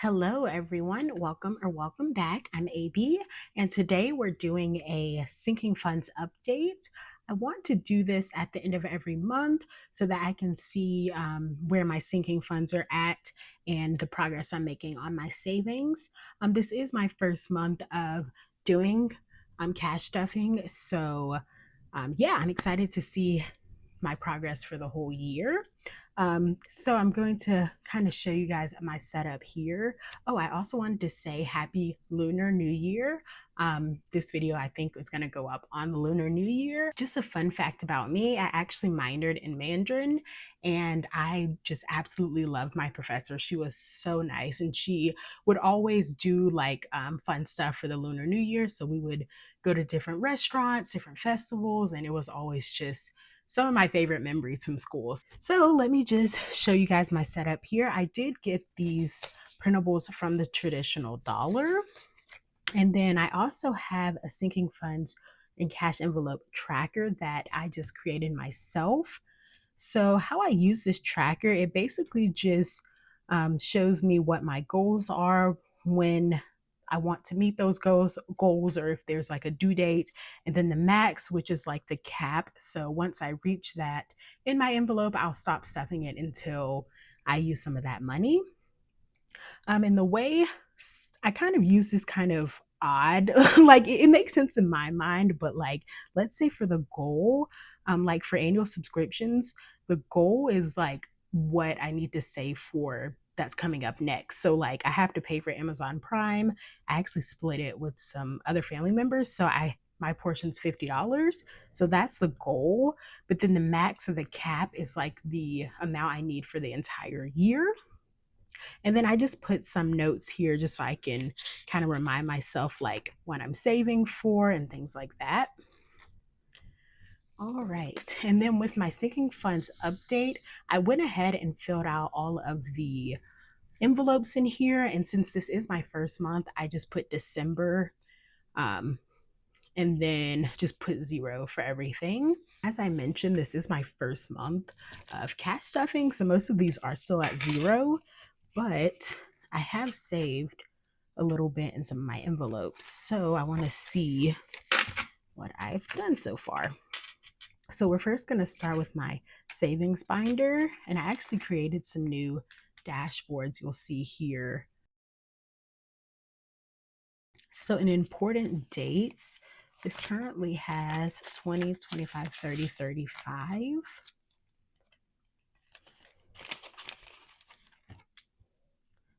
Hello, everyone. Welcome back. I'm AB, and today we're doing a sinking funds update. I want to do this at the end of every month so that I can see where my sinking funds are at and the progress I'm making on my savings. This is my first month of doing cash stuffing, so yeah, I'm excited to see my progress for the whole year. So I'm going to kind of show you guys my setup here. Oh, I also wanted to say happy Lunar New Year. This video I think is going to go up on the Lunar New Year. Just a fun fact about me, I actually minored in Mandarin and I just absolutely loved my professor. She was so nice and she would always do like fun stuff for the Lunar New Year. So we would go to different restaurants, different festivals, and it was always just some of my favorite memories from school. So let me just show you guys my setup here. I did get these printables from the traditional dollar. And then I also have a sinking funds and cash envelope tracker that I just created myself. So how I use this tracker, it basically just shows me what my goals are when I want to meet those goals, or if there's like a due date, and then the max, which is like the cap. So once I reach that in my envelope, I'll stop stuffing it until I use some of that money. And the way I kind of use this kind of odd, like it makes sense in my mind, but like let's say for the goal, like for annual subscriptions, the goal is like what I need to save for that's coming up next. So like I have to pay for Amazon Prime. I actually split it with some other family members. So my portion's $50. So that's the goal. But then the max or the cap is like the amount I need for the entire year. And then I just put some notes here just so I can kind of remind myself like what I'm saving for and things like that. All right. And then with my sinking funds update, I went ahead and filled out all of the envelopes in here. And since this is my first month, I just put December and then just put 0 for everything. As I mentioned, this is my first month of cash stuffing. So most of these are still at 0, but I have saved a little bit in some of my envelopes. So I want to see what I've done so far. So we're first going to start with my savings binder, and I actually created some new dashboards you'll see here. So in important dates, this currently has 20, 25, 30, 35.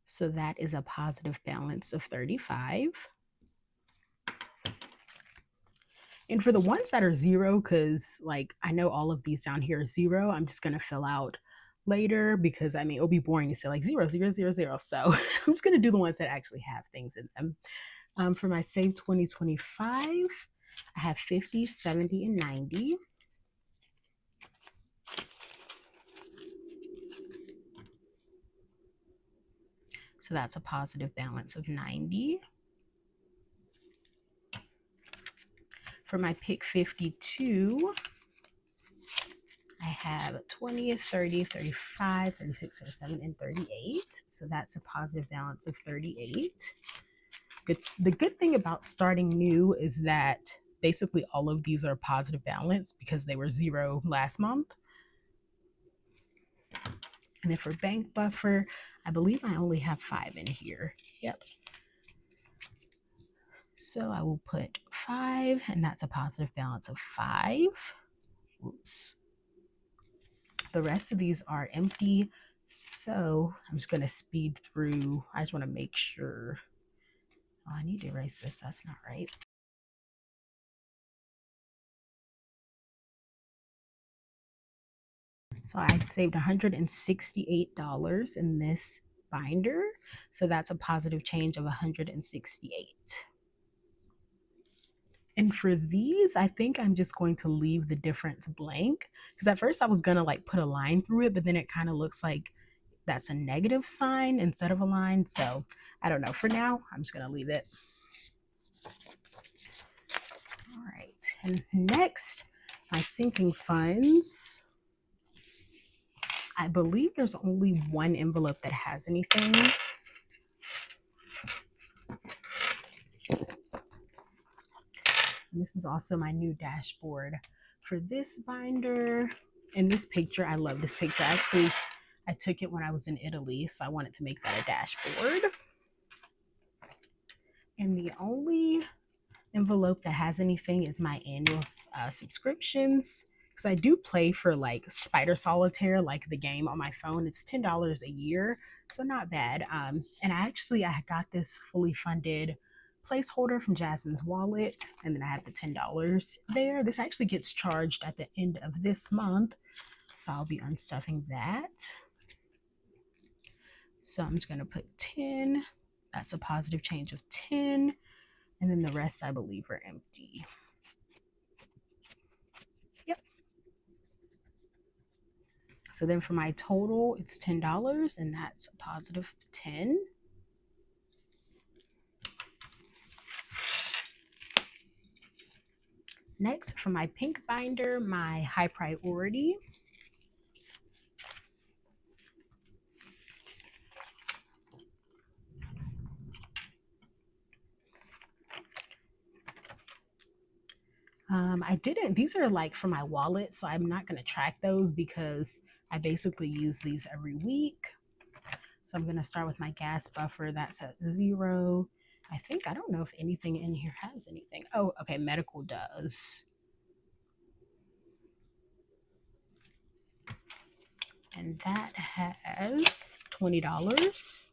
So that is a positive balance of 35. And for the ones that are 0, because like I know all of these down here are 0, I'm just going to fill out later because I mean, it'll be boring to say like 0, 0, 0, 0. So I'm just going to do the ones that actually have things in them. For my Save 2025, I have 50, 70, and 90. So that's a positive balance of 90. For my Pick 52, I have 20, 30, 35, 36, 37, and 38. So that's a positive balance of 38. The good thing about starting new is that basically all of these are positive balance because they were 0 last month. And then for bank buffer, I believe I only have 5 in here. Yep. So I will put 5, and that's a positive balance of 5. Oops. The rest of these are empty. So I'm just going to speed through. I just want to make sure. Oh, I need to erase this. That's not right. So I saved $168 in this binder. So that's a positive change of 168. And for these, I think I'm just going to leave the difference blank because at first I was going to like put a line through it, but then it kind of looks like that's a negative sign instead of a line. So I don't know. For now, I'm just going to leave it. All right. And next, my sinking funds. I believe there's only one envelope that has anything. And this is also my new dashboard for this binder. And this picture, I love this picture. Actually, I took it when I was in Italy, so I wanted to make that a dashboard. And the only envelope that has anything is my annual subscriptions, because I do play for like Spider Solitaire, like the game on my phone. It's $10 a year, so not bad. And I got this fully funded placeholder from Jasmine's wallet, and then I have the $10 there. This actually gets charged at the end of this month, so I'll be unstuffing that. So I'm just gonna put 10. That's a positive change of 10. And then the rest, I believe, are empty. Yep. So then for my total, it's $10, and that's a positive 10. Next, for my pink binder, my high priority. These are like for my wallet, so I'm not going to track those because I basically use these every week. So I'm going to start with my gas buffer. That's at 0. I don't know if anything in here has anything. Oh, okay, medical does. And that has $20.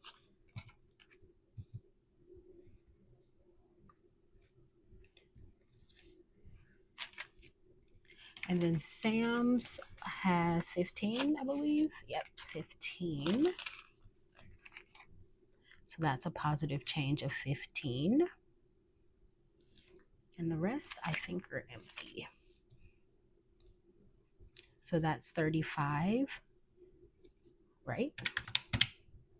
And then Sam's has 15, I believe. Yep, 15. So that's a positive change of 15. And the rest, I think, are empty. So that's 35, right?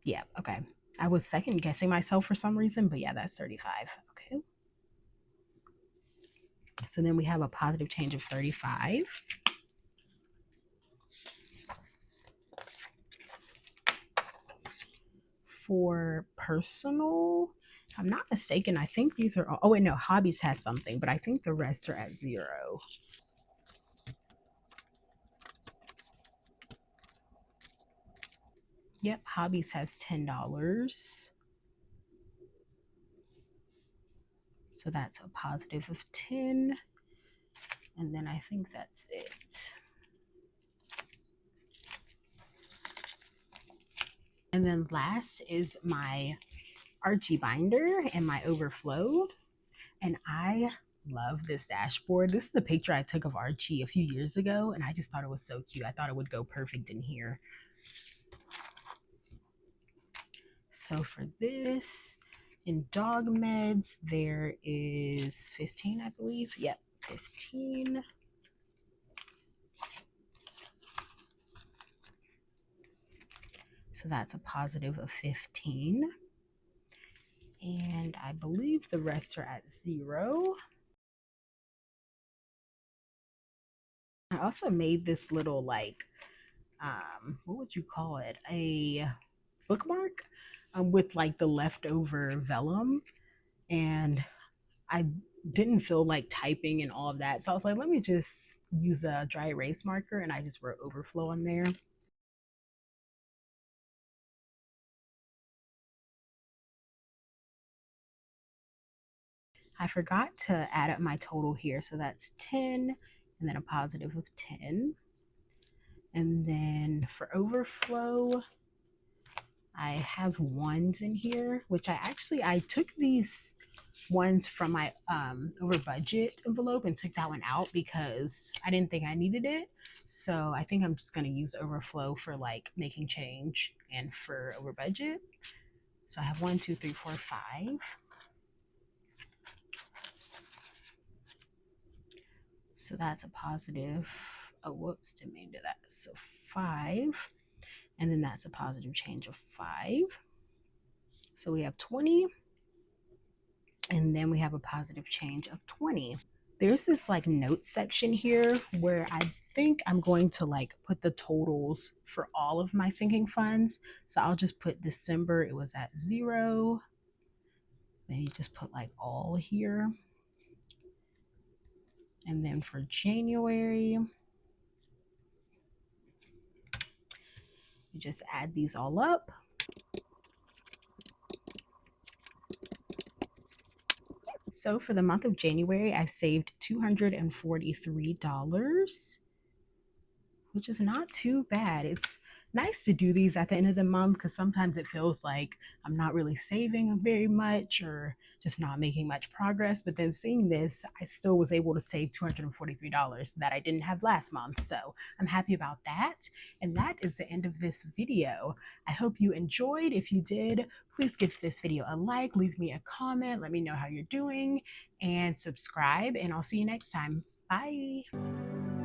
Yeah, okay. I was second guessing myself for some reason, but yeah, that's 35. Okay. So then we have a positive change of 35. For personal, if I'm not mistaken, I think these are all, oh wait, no, hobbies has something, but I think the rest are at 0. Yep, hobbies has $10. So that's a positive of 10. And then I think that's it. And then last is my Archie binder and my overflow. And I love this dashboard. This is a picture I took of Archie a few years ago, and I just thought it was so cute. I thought it would go perfect in here. So for this, in dog meds, there is 15, I believe. Yep, 15. So that's a positive of 15. And I believe the rest are at 0. I also made this little like, what would you call it? A bookmark with like the leftover vellum. And I didn't feel like typing and all of that. So I was like, let me just use a dry erase marker, and I just wrote overflow on there. I forgot to add up my total here. So that's 10 and then a positive of 10. And then for overflow, I have ones in here, which I took these ones from my over budget envelope and took that one out because I didn't think I needed it. So I think I'm just going to use overflow for like making change and for over budget. So I have 1, 2, 3, 4, 5. So that's a positive. Oh, whoops, didn't mean to do that. So 5. And then that's a positive change of 5. So we have 20. And then we have a positive change of 20. There's this like notes section here where I think I'm going to like put the totals for all of my sinking funds. So I'll just put December, it was at 0. Maybe just put like all here. And then for January, you just add these all up. So for the month of January, I've saved $243, which is not too bad. It's nice to do these at the end of the month because sometimes it feels like I'm not really saving very much or just not making much progress. But then seeing this, I still was able to save $243 that I didn't have last month. So I'm happy about that. And that is the end of this video. I hope you enjoyed. If you did, please give this video a like, leave me a comment, let me know how you're doing, and subscribe. And I'll see you next time. Bye.